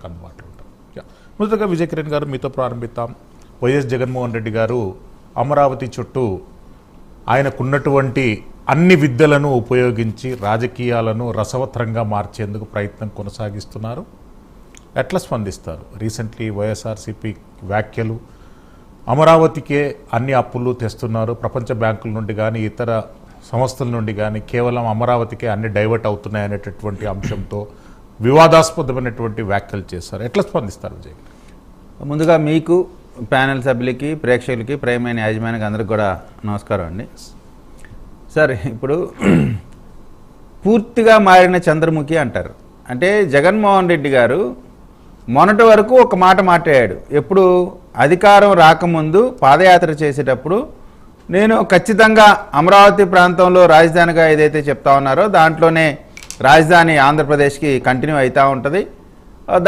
అందుబాటులో ఉంటాం. మొదటగా విజయ్ కిరణ్ గారు మీతో ప్రారంభిద్దాం. వైఎస్ జగన్మోహన్ రెడ్డి గారు అమరావతి చుట్టూ ఆయనకున్నటువంటి అన్ని విద్యలను ఉపయోగించి రాజకీయాలను రసవత్తరంగా మార్చేందుకు ప్రయత్నం కొనసాగిస్తున్నారు. ఎట్లా స్పందిస్తారు? రీసెంట్లీ వైఎస్ఆర్సీపీ వ్యాఖ్యలు, అమరావతికే అన్ని అప్పులు తెస్తున్నారు, ప్రపంచ బ్యాంకుల నుండి కానీ ఇతర సంస్థల నుండి కానీ కేవలం అమరావతికే అన్ని డైవర్ట్ అవుతున్నాయి అనేటటువంటి అంశంతో వివాదాస్పదమైనటువంటి వ్యాఖ్యలు చేస్తారు. ఎట్లా స్పందిస్తారు విజయ్? ముందుగా మీకు, ప్యానెల్ సభ్యులకి, ప్రేక్షకులకి, ప్రేమైన యాజమాన్యానికి అందరికి కూడా నమస్కారం అండి. సార్, ఇప్పుడు పూర్తిగా మారిన చంద్రముఖి అంటారు. అంటే జగన్మోహన్ రెడ్డి గారు మొన్నటి వరకు ఒక మాట మాట్లాడాడు. ఎప్పుడు అధికారం రాకముందు పాదయాత్ర చేసేటప్పుడు నేను ఖచ్చితంగా అమరావతి ప్రాంతంలో రాజధానిగా ఏదైతే చెప్తా ఉన్నారో దాంట్లోనే రాజధాని ఆంధ్రప్రదేశ్కి కంటిన్యూ అవుతూ ఉంటుంది,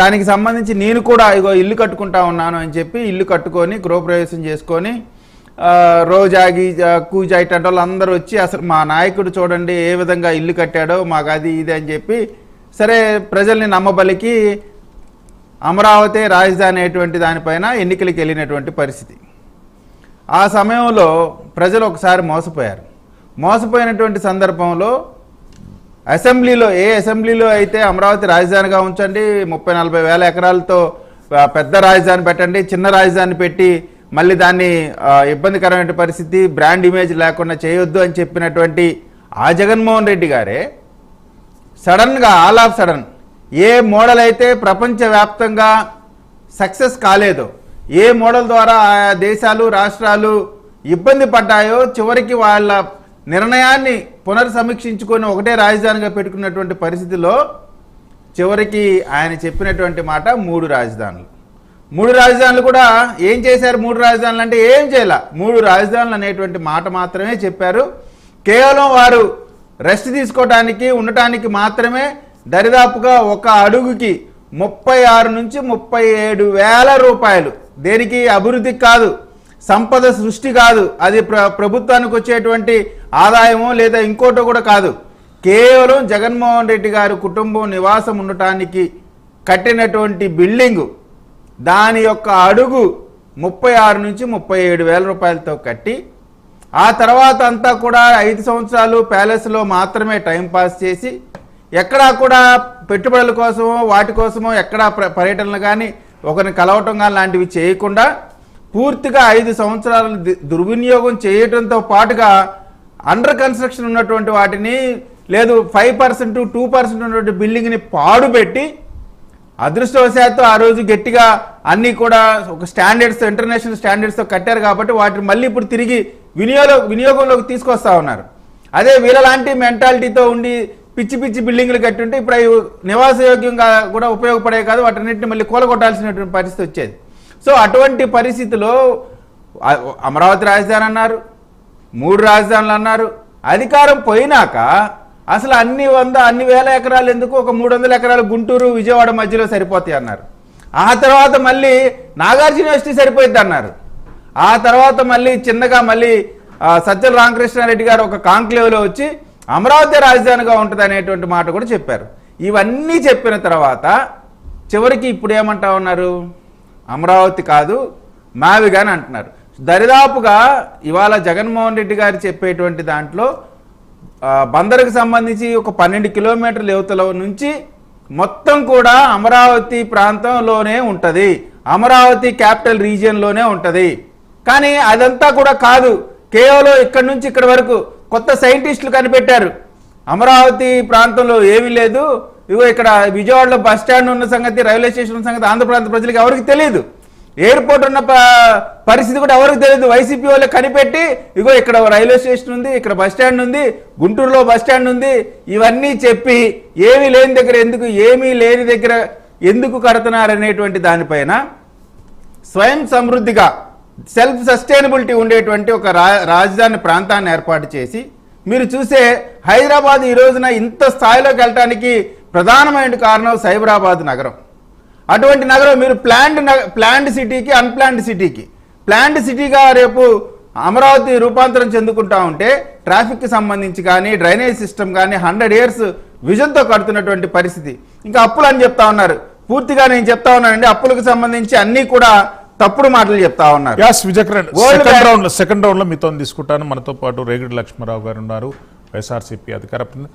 దానికి సంబంధించి నేను కూడా ఇగో ఇల్లు కట్టుకుంటా ఉన్నాను అని చెప్పి ఇల్లు కట్టుకొని గృహప్రవేశం చేసుకొని రోజాగి కూజా ఇట్లాంటి వాళ్ళు అందరూ వచ్చి అసలు మా నాయకుడు చూడండి ఏ విధంగా ఇల్లు కట్టాడో మాకు అది ఇది అని చెప్పి సరే ప్రజల్ని నమ్మబలికి అమరావతి రాజధాని అనేటువంటి దానిపైన ఎన్నికలకు వెళ్ళినటువంటి పరిస్థితి. ఆ సమయంలో ప్రజలు ఒకసారి మోసపోయినటువంటి సందర్భంలో అసెంబ్లీలో ఏ అసెంబ్లీలో అయితే అమరావతి రాజధానిగా ఉంచండి, 30-40 వేల ఎకరాలతో పెద్ద రాజధాని పెట్టండి, చిన్న రాజధాని పెట్టి మళ్ళీ దాన్ని ఇబ్బందికరమైన పరిస్థితి, బ్రాండ్ ఇమేజ్ లేకుండా చేయొద్దు అని చెప్పినటువంటి ఆ జగన్మోహన్ రెడ్డి గారే సడన్గా all of sudden A model అయితే ప్రపంచవ్యాప్తంగా సక్సెస్ కాలేదో, ఏ మోడల్ ద్వారా ఆయా దేశాలు రాష్ట్రాలు ఇబ్బంది పడ్డాయో చివరికి వాళ్ళ నిర్ణయాన్ని పునర్సమీక్షించుకొని ఒకటే రాజధానిగా పెట్టుకున్నటువంటి పరిస్థితిలో చివరికి ఆయన చెప్పినటువంటి మాట 3 రాజధానులు. 3 రాజధానులు కూడా ఏం చేశారు? 3 రాజధానులు అంటే ఏం చేయాల, 3 రాజధానులు అనేటువంటి మాట మాత్రమే చెప్పారు. కేవలం వారు రెస్ట్ తీసుకోవడానికి ఉండటానికి మాత్రమే దరిదాపుగా ఒక అడుగుకి 36 నుంచి 37 వేల రూపాయలు, దేనికి అభివృద్ధికి కాదు, సంపద సృష్టి కాదు, అది ప్రభుత్వానికి వచ్చేటువంటి ఆదాయమో లేదా ఇంకోటో కూడా కాదు, కేవలం జగన్మోహన్ రెడ్డి గారి కుటుంబం నివాసం ఉండటానికి కట్టినటువంటి బిల్డింగు, దాని యొక్క అడుగు 36 నుంచి 37 వేల రూపాయలతో కట్టి ఆ తర్వాత అంతా కూడా 5 సంవత్సరాలు ప్యాలెస్లో మాత్రమే టైంపాస్ చేసి ఎక్కడా కూడా పెట్టుబడుల కోసమో వాటి కోసమో ఎక్కడా పర్యటనలు కానీ ఒకరిని కలవటం కానీ లాంటివి చేయకుండా పూర్తిగా 5 సంవత్సరాలను దుర్వినియోగం చేయడంతో పాటుగా అండర్ కన్స్ట్రక్షన్ ఉన్నటువంటి వాటిని లేదు 5% 2% ఉన్నటువంటి బిల్డింగ్ని పాడుపెట్టి అదృష్టవశాత్తు ఆ రోజు గట్టిగా అన్నీ కూడా ఒక స్టాండర్డ్స్, ఇంటర్నేషనల్ స్టాండర్డ్స్తో కట్టారు కాబట్టి వాటిని మళ్ళీ ఇప్పుడు తిరిగి వినియోగంలోకి తీసుకొస్తా ఉన్నారు. అదే వీళ్ళలాంటి మెంటాలిటీతో ఉండి పిచ్చి పిచ్చి బిల్డింగ్లు కట్టి ఉంటే ఇప్పుడు అవి నివాసయోగ్యంగా కూడా ఉపయోగపడే కాదు, వాటన్నిటిని మళ్ళీ కూలగొట్టాల్సినటువంటి పరిస్థితి వచ్చేది. సో అటువంటి పరిస్థితిలో అమరావతి రాజధాని అన్నారు, 3 రాజధానులు అన్నారు. అధికారం పోయినాక అసలు అన్ని వేల ఎకరాలు ఎందుకు, ఒక 300 ఎకరాలు గుంటూరు విజయవాడ మధ్యలో సరిపోతాయి అన్నారు. ఆ తర్వాత మళ్ళీ నాగార్జున యూనివర్సిటీ సరిపోయింది అన్నారు. ఆ తర్వాత మళ్ళీ చిన్నగా మళ్ళీ సజ్జల రామకృష్ణారెడ్డి గారు ఒక కాంక్లేవ్లో వచ్చి అమరావతి రాజధానిగా ఉంటుంది అనేటువంటి మాట కూడా చెప్పారు. ఇవన్నీ చెప్పిన తర్వాత చివరికి ఇప్పుడు ఏమంటా ఉన్నారు? అమరావతి కాదు మావిగాని అంటున్నారు. దరిదాపుగా ఇవాళ జగన్మోహన్ రెడ్డి గారు చెప్పేటువంటి దాంట్లో బందరుకు సంబంధించి ఒక 12 కిలోమీటర్ల యువతల నుంచి మొత్తం కూడా అమరావతి ప్రాంతంలోనే ఉంటుంది, అమరావతి క్యాపిటల్ రీజియన్లోనే ఉంటుంది. కానీ అదంతా కూడా కాదు, కేవలం ఇక్కడి నుంచి ఇక్కడి వరకు కొత్త సైంటిస్టులు కనిపెట్టారు. అమరావతి ప్రాంతంలో ఏమీ లేదు, ఇగో ఇక్కడ విజయవాడలో బస్ స్టాండ్ ఉన్న సంగతి, రైల్వే స్టేషన్ ఉన్న సంగతి ఆంధ్ర ప్రాంత ప్రజలకు ఎవరికి తెలియదు, ఎయిర్పోర్ట్ ఉన్న పరిస్థితి కూడా ఎవరికి తెలియదు. వైసీపీ వాళ్ళే కనిపెట్టి ఇగో ఇక్కడ రైల్వే స్టేషన్ ఉంది, ఇక్కడ బస్ స్టాండ్ ఉంది, గుంటూరులో బస్ స్టాండ్ ఉంది, ఇవన్నీ చెప్పి ఏమీ లేని దగ్గర ఎందుకు కడుతున్నారనేటువంటి దానిపైన స్వయం సమృద్ధిగా సెల్ఫ్ సస్టైనబిలిటీ ఉండేటువంటి ఒక రాజధాని ప్రాంతాన్ని ఏర్పాటు చేసి మీరు చూసే హైదరాబాద్ ఈ రోజున ఇంత స్థాయిలోకి వెళ్ళటానికి ప్రధానమైన కారణం సైబరాబాద్ నగరం. అటువంటి నగరం మీరు ప్లాండ్ సిటీకి అన్ప్లాండ్ సిటీకి, ప్లాండ్ సిటీగా రేపు అమరావతి రూపాంతరం చెందుకుంటా ఉంటే ట్రాఫిక్కి సంబంధించి కానీ డ్రైనేజ్ సిస్టమ్ కానీ 100 years విజన్తో కడుతున్నటువంటి పరిస్థితి. ఇంకా అప్పులు అని చెప్తా ఉన్నారు. పూర్తిగా నేను చెప్తా ఉన్నానండి, అప్పులకు సంబంధించి అన్ని కూడా తప్పుడు మాటలు చెప్తా ఉన్నారు. As Vijayakiran, World second round లో మీతో తీసుకుంటాను. మనతో పాటు రేగిడి లక్ష్మారావు గారు ఉన్నారు, వైఎస్ఆర్సీపీ అధికార ప్రతినిధి.